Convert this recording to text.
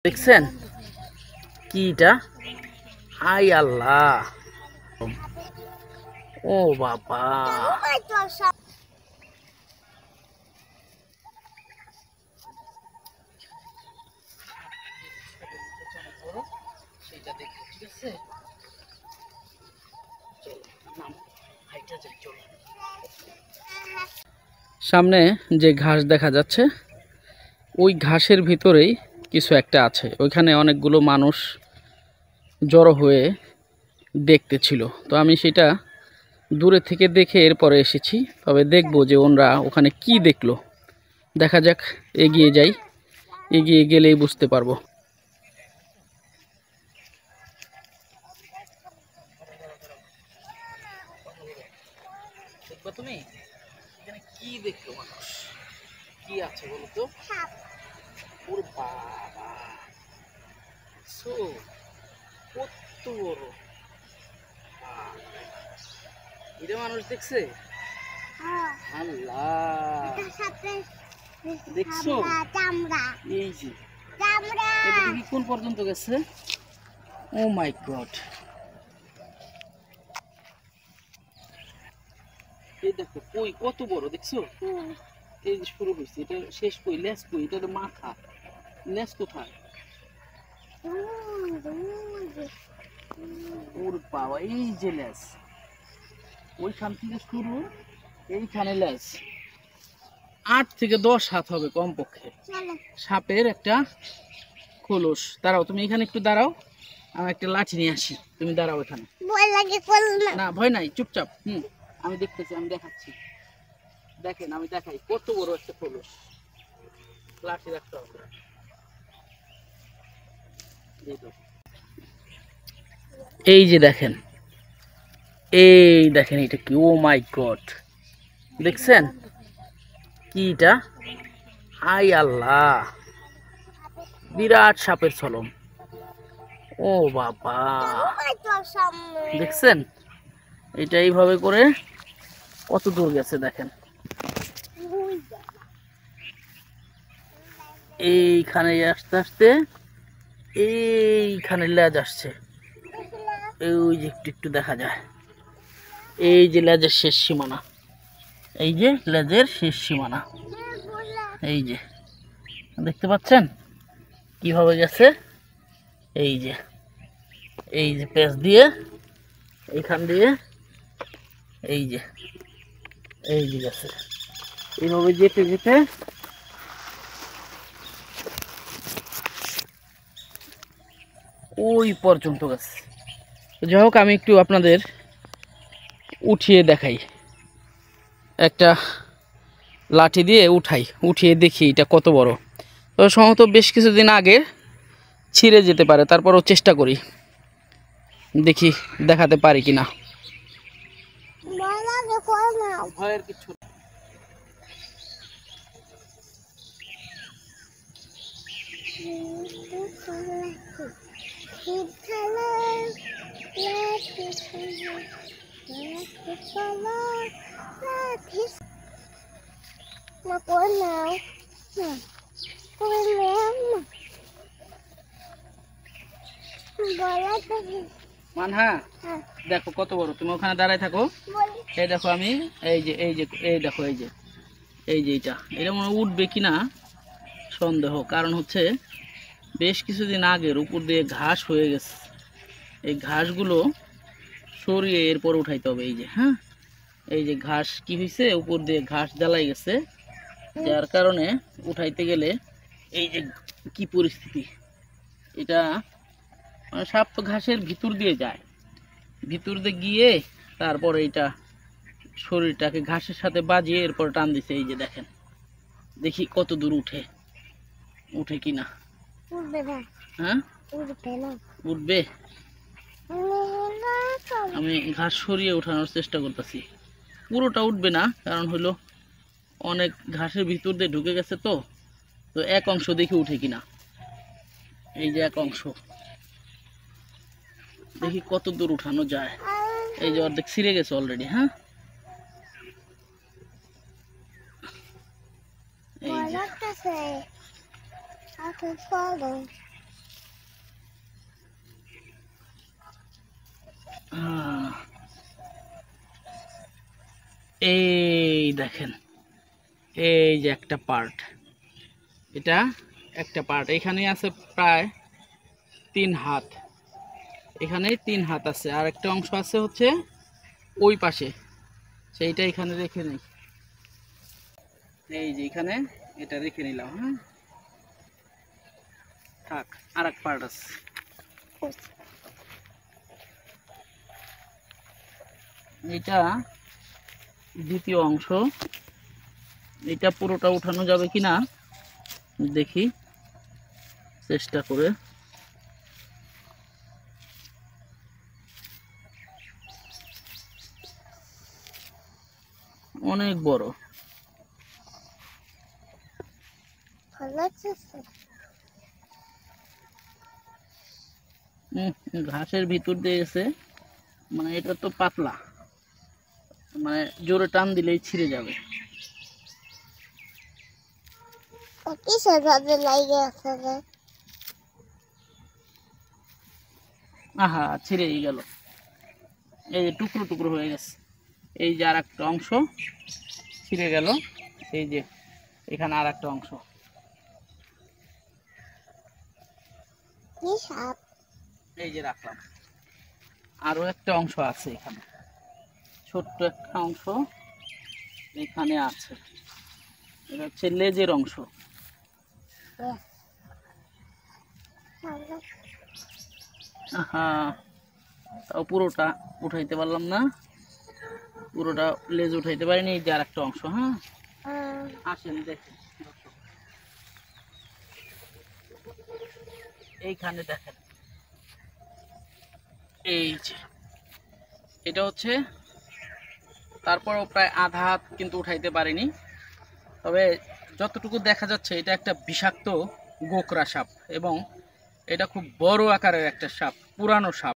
দেখছেন কিটা? হাই আল্লাহ, ও বাবা, সামনে যে ঘাস দেখা যাচ্ছে ওই ঘাসের ভিতরেই কিছু একটা আছে। ওইখানে অনেকগুলো মানুষ জড়ো হয়ে দেখতেছিল। তো আমি সেটা দূরে থেকে দেখে এরপরে এসেছি। তবে দেখবো যে ওনরা ওখানে কি দেখলো। দেখা যাক, এগিয়ে যাই, এগিয়ে গেলেই বুঝতে পারবো। তুমি এখানে কি দেখলো মানুষ? কি আছে বলো তো? ওর বাবা, কত বড়! এটা মানুষ দেখছে? আল্লাহ, দেখছো? এই যে এটা দেখি কোন পর্যন্ত গেছে। ও মাই গড, এই দেখো কই কত বড়, দেখছো? এই যে শুরু হয়েছে, এটা শেষ কই? লেজ কই? এটা তো মাথা, লেজ কোথায়? ওর বাবা, এই যে লেজ, ওইখান থেকে শুরু, এইখানে লেজ 8 থেকে 10 হাত হবে কমপক্ষে। সাপের একটা খোলস। দাঁড়াও, তুমি এখানে একটু দাঁড়াও, আমি একটা লাঠি নিয়ে আসি। তুমি দাঁড়াও এখানে। না ভয় নাই, চুপচাপ। আমি দেখতেছি, আমি দেখাচ্ছি। দেখেন, আমি দেখাই কত বড় একটা খোলস। লাঠি রাখতে হবে। এই যে দেখেন, এই দেখেন, এটা কি? ও মাই গড, দেখছেন কি এটা? হাই আল্লাহ, বিরাট সাপের ছলম। ও বাবা, দেখছেন এটা এইভাবে করে কত দূর গেছে দেখেন। এইখানে আস্তে আস্তে এইখানে লেজ আসছে। ওই যে একটু একটু দেখা যায়, এই যে লেজের শেষ সীমানা, এই যে লেজের শেষ সীমানা, এই যে দেখতে পাচ্ছেন কিভাবে গেছে। এই যে, এই যে পেঁচ দিয়ে, এইখান দিয়ে, এই যে, এই যে গেছে, এইভাবে যেতে যেতে ওই পর্যন্ত গেছে। যাই হোক, আমি একটু আপনাদের উঠিয়ে দেখাই, একটা লাঠি দিয়ে উঠিয়ে দেখি এটা কত বড়। তো সম্ভবত বেশ কিছুদিন আগে ছিঁড়ে যেতে পারে, তারপরও চেষ্টা করি, দেখি দেখাতে পারি কিনা। ভয়ের কিছু মানহা, দেখো কত বড়। তুমি ওখানে দাঁড়ায় থাকো, এই দেখো আমি, এই যে এই যে এই দেখো, এই যে এই যে এটা মনে উঠবে কিনা সন্দেহ। কারণ হচ্ছে বেশ কিছুদিন আগের উপর দিয়ে ঘাস হয়ে গেছে, এই ঘাসগুলো সরিয়ে এরপর উঠাইতে হবে। এই যে, হ্যাঁ, এই যে ঘাস কি হয়েছে, উপর দিয়ে ঘাস জ্বালাই গেছে, যার কারণে উঠাইতে গেলে এই যে কি পরিস্থিতি। এটা মানে সাপ তো ঘাসের ভিতর দিয়ে যায়, ভিতর দিয়ে গিয়ে তারপরে এটা শরীরটাকে ঘাসের সাথে বাজিয়ে এরপর টান দিছে। এই যে দেখেন, দেখি কত দূর উঠে কিনা। হ্যাঁ, উঠবে। আমি ঘাস সরিয়ে উঠানোর চেষ্টা করতেছি। পুরোটা উঠবে না, কারণ হলো অনেক ঘাসের ভিতর দিয়ে ঢুকে গেছে, তো এক অংশ দেখি উঠে কিনা। এই যে এক অংশ, দেখি কত দূর উঠানো যায়। এই যে অর্ধেক ছিঁড়ে গেছে অলরেডি। হ্যাঁ, এই দেখেন, এই যে একটা পার্ট, এটা একটা পার্ট, এখানেই আছে প্রায় 3 হাত, এখানেই 3 হাত আছে, আর একটা অংশ আছে হচ্ছে ওই পাশে, সেইটা এখানে রেখে নেই। এই যে এখানে এটা রেখে নিলাম। হ্যাঁ, থাক, আর এক পার্ট আছে। এটা দ্বিতীয় অংশ, এটা পুরোটা উঠানো যাবে কিনা দেখি, চেষ্টা করে। অনেক বড়, ঘাসের ভিতর দিয়ে গেছে, মানে এটা তো পাতলা, মানে জোরে টান দিলেই ছিঁড়ে যাবে। আহা, ছিঁড়েই গেল, এই যে টুকরো টুকরো হয়ে গেছে। এই যে আর একটা অংশ ছিঁড়ে গেল, এই যে এখানে আর একটা অংশ। এই যে রাখলাম, আরো একটা অংশ আছে এখানে, ছোট্ট একটা অংশ এখানে আছে, এটা হচ্ছে লেজের অংশ। আহা, তাও পুরোটা উঠাইতে পারলাম না, পুরোটা লেজ উঠাইতে পারিনি। এই যে আর একটা অংশ। হ্যাঁ, আসেন দেখেন, এইখানে দেখেন, এই যে এটা হচ্ছে, তারপরও প্রায় আধা হাত কিন্তু উঠাইতে পারিনি, তবে যতটুকু দেখা যাচ্ছে এটা একটা বিষাক্ত গোকরা সাপ, এবং এটা খুব বড় আকারের একটা সাপ, পুরানো সাপ।